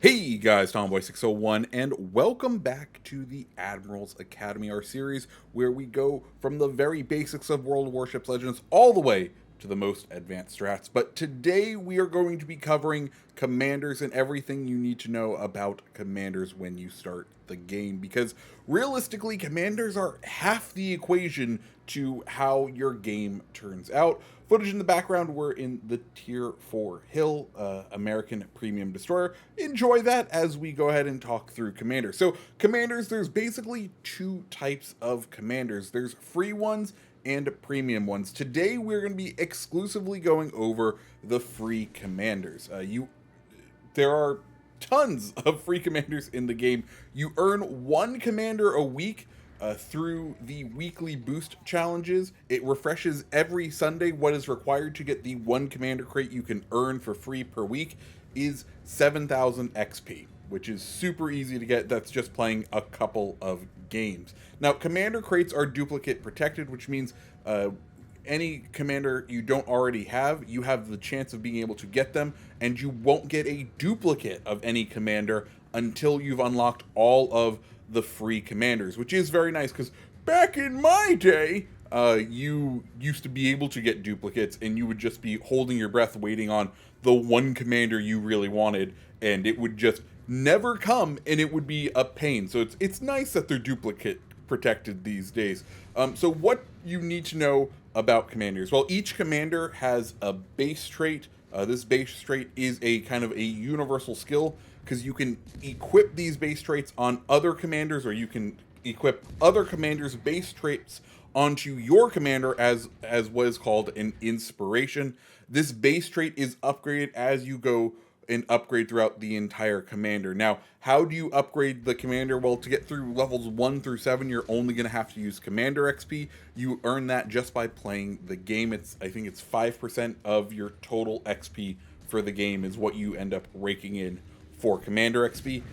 Hey guys, Tomboy601, and welcome back to the Admirals Academy, our series where we go from the very basics of World of Warships Legends all the way to the most advanced strats. But today we are going to be covering commanders and everything you need to know about commanders when you start the game, because realistically, commanders are half the equation to how your game turns out. Footage in the background, we're in the Tier 4 Hill, American Premium Destroyer. Enjoy that as we go ahead and talk through commanders. So commanders, there's basically two types of commanders. There's free ones and premium ones. Today we're going to be exclusively going over the free commanders. There are tons of free commanders in the game. You earn one commander a week through the weekly boost challenges. It refreshes every Sunday. What is required to get the one commander crate you can earn for free per week is 7,000 XP, which is super easy to get. That's just playing a couple of games. Now, commander crates are duplicate protected, which means any commander you don't already have, you have the chance of being able to get them, and you won't get a duplicate of any commander until you've unlocked all of the free commanders, which is very nice, because back in my day, you used to be able to get duplicates, and you would just be holding your breath waiting on the one commander you really wanted, and it would just never come, and it would be a pain. So it's nice that they're duplicate protected these days. So what you need to know about commanders. Well, each commander has a base trait. This base trait is a kind of a universal skill, because you can equip these base traits on other commanders, or you can equip other commanders' base traits onto your commander as what is called an inspiration. This base trait is upgraded as you go and upgrade throughout the entire commander. Now, how do you upgrade the commander? Well, to get through levels 1 through 7, you're only going to have to use commander XP. You earn that just by playing the game. I think it's 5% of your total XP for the game is what you end up raking in for commander XP.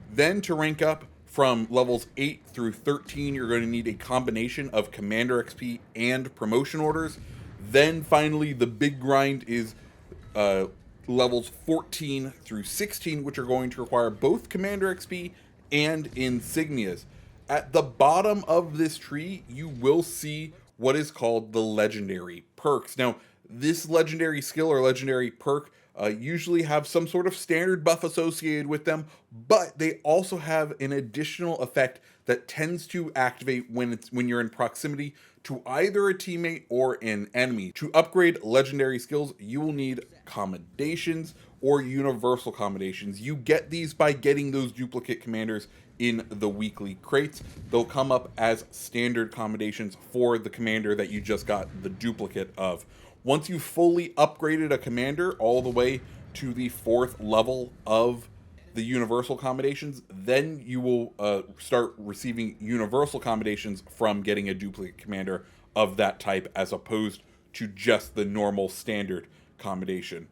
Then to rank up from levels 8 through 13, you're going to need a combination of commander XP and promotion orders. Then finally, the big grind is levels 14 through 16, which are going to require both commander XP and insignias. At the bottom of this tree, you will see what is called the legendary perks. Now, this legendary skill or legendary perk usually have some sort of standard buff associated with them, but they also have an additional effect that tends to activate when you're in proximity to either a teammate or an enemy. To upgrade legendary skills, you will need commendations or universal commendations. You get these by getting those duplicate commanders in the weekly crates. They'll come up as standard commendations for the commander that you just got the duplicate of. Once you've fully upgraded a commander all the way to the 4th level of the universal commendations, then you will start receiving universal commendations from getting a duplicate commander of that type, as opposed to just the normal standard commendation.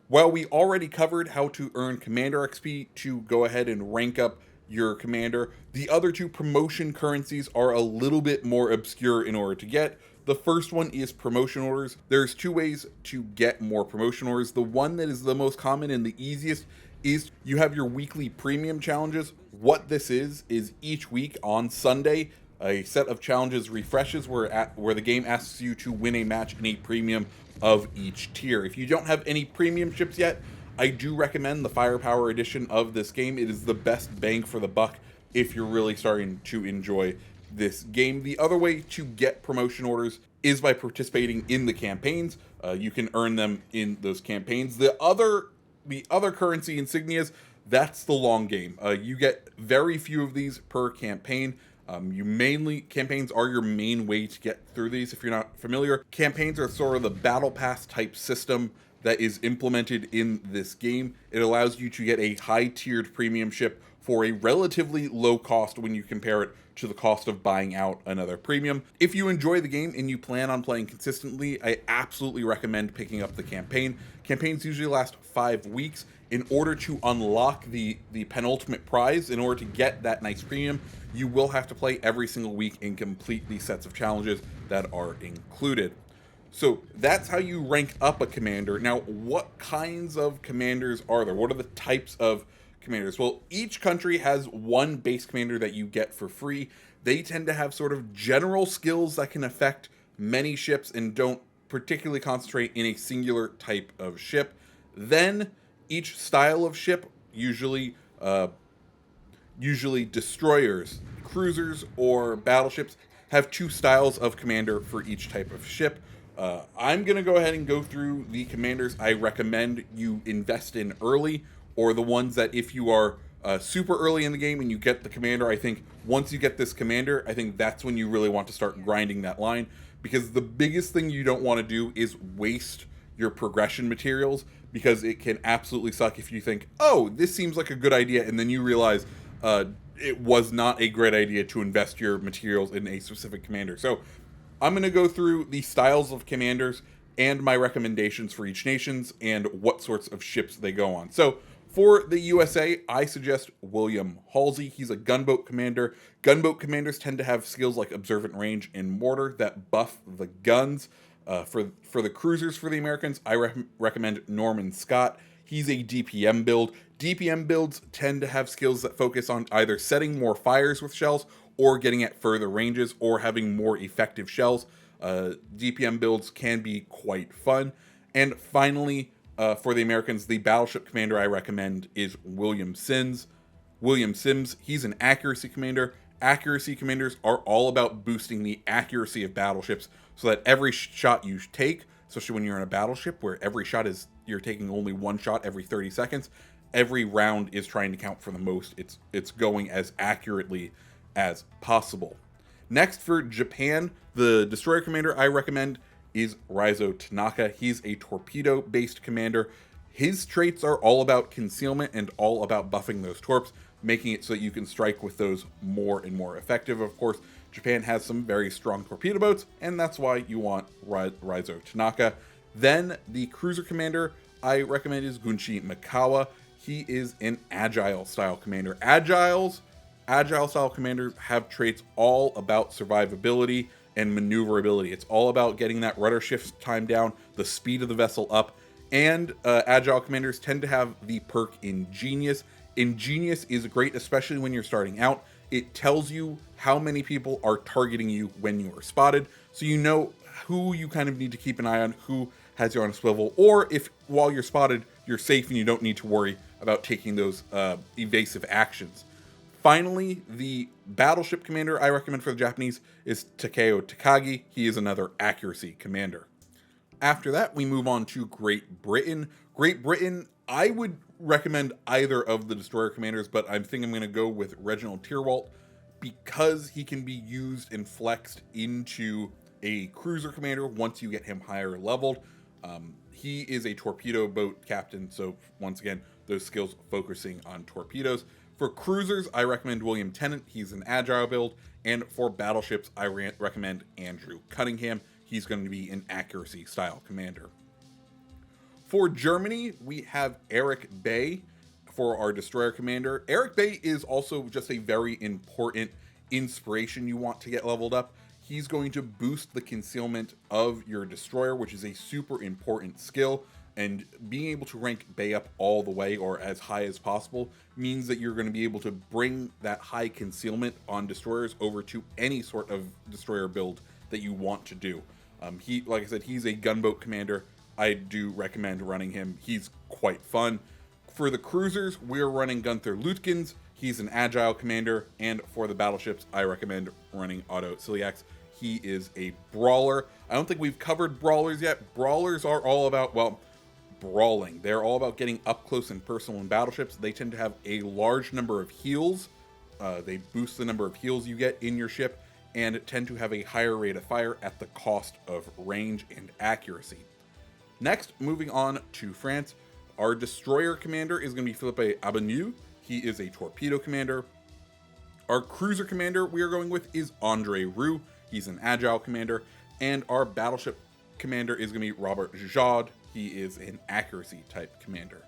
While we already covered how to earn commander XP to go ahead and rank up your commander, the other two promotion currencies are a little bit more obscure in order to get. The first one is promotion orders. There's two ways to get more promotion orders. The one that is the most common and the easiest is you have your weekly premium challenges. What this is each week on Sunday, a set of challenges refreshes where the game asks you to win a match in a premium of each tier. If you don't have any premium ships yet, I do recommend the Firepower edition of this game. It is the best bang for the buck if you're really starting to enjoy this game. The other way to get promotion orders is by participating in the campaigns. You can earn them in those campaigns. The other currency, insignias, that's the long game. You get very few of these per campaign. Campaigns are your main way to get through these. If you're not familiar, campaigns are sort of the battle pass type system that is implemented in this game. It allows you to get a high tiered premium ship for a relatively low cost when you compare it to the cost of buying out another premium. If you enjoy the game and you plan on playing consistently, I absolutely recommend picking up the campaign. Campaigns usually last 5 weeks. In order to unlock the penultimate prize, in order to get that nice premium, you will have to play every single week and complete these sets of challenges that are included. So that's how you rank up a commander. Now, what kinds of commanders are there? What are the types of commanders? Well, each country has one base commander that you get for free. They tend to have sort of general skills that can affect many ships and don't particularly concentrate in a singular type of ship. Then each style of ship, usually destroyers, cruisers, or battleships, have two styles of commander for each type of ship. I'm going to go ahead and go through the commanders I recommend you invest in early, or the ones that if you are super early in the game and you get the commander, I think once you get this commander, I think that's when you really want to start grinding that line. Because the biggest thing you don't want to do is waste your progression materials, because it can absolutely suck if you think, oh, this seems like a good idea, and then you realize it was not a great idea to invest your materials in a specific commander. So I'm going to go through the styles of commanders and my recommendations for each nations and what sorts of ships they go on. So for the USA, I suggest William Halsey. He's a gunboat commander. Gunboat commanders tend to have skills like observant range and mortar that buff the guns. For the cruisers for the Americans, I recommend Norman Scott. He's a DPM build. DPM builds tend to have skills that focus on either setting more fires with shells or getting at further ranges or having more effective shells. DPM builds can be quite fun. And finally, for the Americans, the battleship commander I recommend is William Sims. William Sims, he's an accuracy commander. Accuracy commanders are all about boosting the accuracy of battleships so that every shot you take, especially when you're in a battleship where every shot is, you're taking only one shot every 30 seconds, every round is trying to count for the most. It's going as accurately as possible. Next, for Japan, the destroyer commander I recommend is Raizo Tanaka. He's a torpedo-based commander. His traits are all about concealment and all about buffing those torps, making it so that you can strike with those more and more effective. Of course, Japan has some very strong torpedo boats, and that's why you want Raizo Tanaka. Then the cruiser commander I recommend is Gunshi Mikawa. He is an agile style commander. Agile style commanders have traits all about survivability and maneuverability. It's all about getting that rudder shift time down, the speed of the vessel up, and agile commanders tend to have the perk Ingenious. Ingenious is great, especially when you're starting out. It tells you how many people are targeting you when you are spotted, so you know who you kind of need to keep an eye on, who has you on a swivel, or if while you're spotted, you're safe and you don't need to worry about taking those evasive actions. Finally, the battleship commander I recommend for the Japanese is Takeo Takagi. He is another accuracy commander. After that, we move on to Great Britain. Great Britain, I would recommend either of the destroyer commanders, but I think I'm going to go with Reginald Tyrwalt because he can be used and flexed into a cruiser commander once you get him higher leveled. He is a torpedo boat captain, so once again, those skills focusing on torpedoes. For cruisers, I recommend William Tennant. He's an agile build. And for battleships, I recommend Andrew Cunningham. He's going to be an accuracy style commander. For Germany, we have Eric Bay for our destroyer commander. Eric Bay is also just a very important inspiration you want to get leveled up. He's going to boost the concealment of your destroyer, which is a super important skill. And being able to rank Bay up all the way or as high as possible means that you're going to be able to bring that high concealment on destroyers over to any sort of destroyer build that you want to do. Like I said, he's a gunboat commander. I do recommend running him. He's quite fun. For the cruisers, we're running Gunther Lütgens. He's an agile commander. And for the battleships, I recommend running Otto Ciliax. He is a brawler. I don't think we've covered brawlers yet. Brawlers are all about, well, brawling. They're all about getting up close and personal in battleships. They tend to have a large number of heals. They boost the number of heals you get in your ship and tend to have a higher rate of fire at the cost of range and accuracy. Next, moving on to France, our destroyer commander is going to be Philippe Abanu. He is a torpedo commander. Our cruiser commander we are going with is Andre Roux. He's an agile commander. And our battleship commander is going to be Robert Jod. He is an accuracy type commander.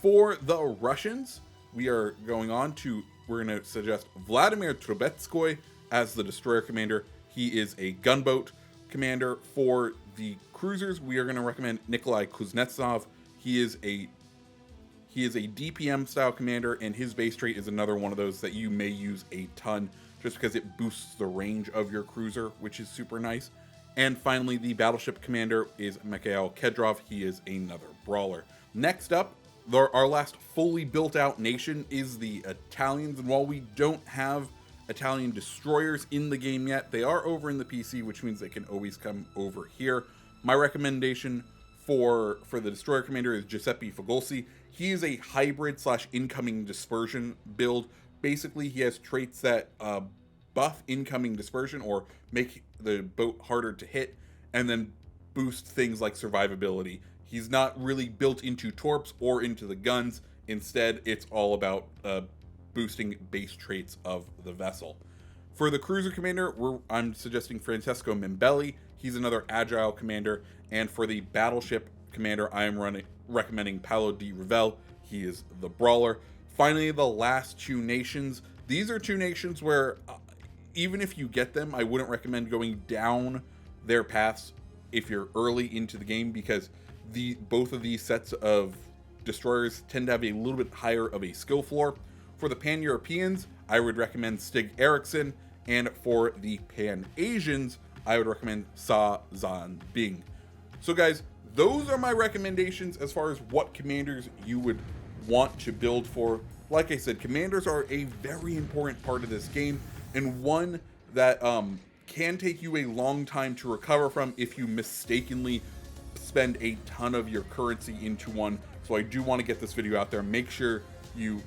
For the Russians, we're going to suggest Vladimir Trubetskoy as the destroyer commander. He is a gunboat commander. For the cruisers, we are going to recommend Nikolai Kuznetsov. He is a DPM style commander, and his base trait is another one of those that you may use a ton just because it boosts the range of your cruiser, which is super nice. And finally, the battleship commander is Mikhail Kedrov. He is another brawler. Next up, our last fully built out nation is the Italians, and while we don't have Italian destroyers in the game yet, they are over in the PC, which means they can always come over here. My recommendation for the destroyer commander is Giuseppe Fogolsi. He is a hybrid / incoming dispersion build. Basically, he has traits that buff incoming dispersion or make the boat harder to hit, and then boost things like survivability. He's not really built into torps or into the guns. Instead, it's all about boosting base traits of the vessel. For the cruiser commander, I'm suggesting Francesco Mimbelli. He's another agile commander. And for the battleship commander, I am recommending Paolo Di Rivel. He is the brawler. Finally, the last two nations. These are two nations where even if you get them, I wouldn't recommend going down their paths if you're early into the game, because both of these sets of destroyers tend to have a little bit higher of a skill floor. For the Pan-Europeans, I would recommend Stig Eriksson, and for the Pan-Asians, I would recommend Sa Zan Bing. So guys, those are my recommendations as far as what commanders you would want to build for. Like I said, commanders are a very important part of this game, and one that can take you a long time to recover from if you mistakenly spend a ton of your currency into one. So I do want to get this video out there. Make sure you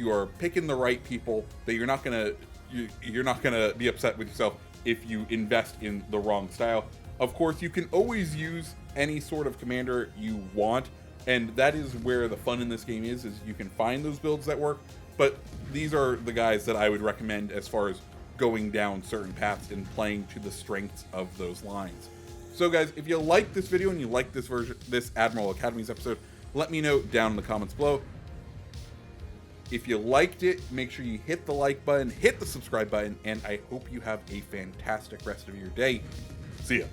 are picking the right people, that you're not gonna be upset with yourself if you invest in the wrong style. Of course, you can always use any sort of commander you want, and that is where the fun in this game is you can find those builds that work. But these are the guys that I would recommend as far as going down certain paths and playing to the strengths of those lines. So guys, if you like this video and you like this Admiral Academies episode, let me know down in the comments below. If you liked it, make sure you hit the like button, hit the subscribe button, and I hope you have a fantastic rest of your day. See ya.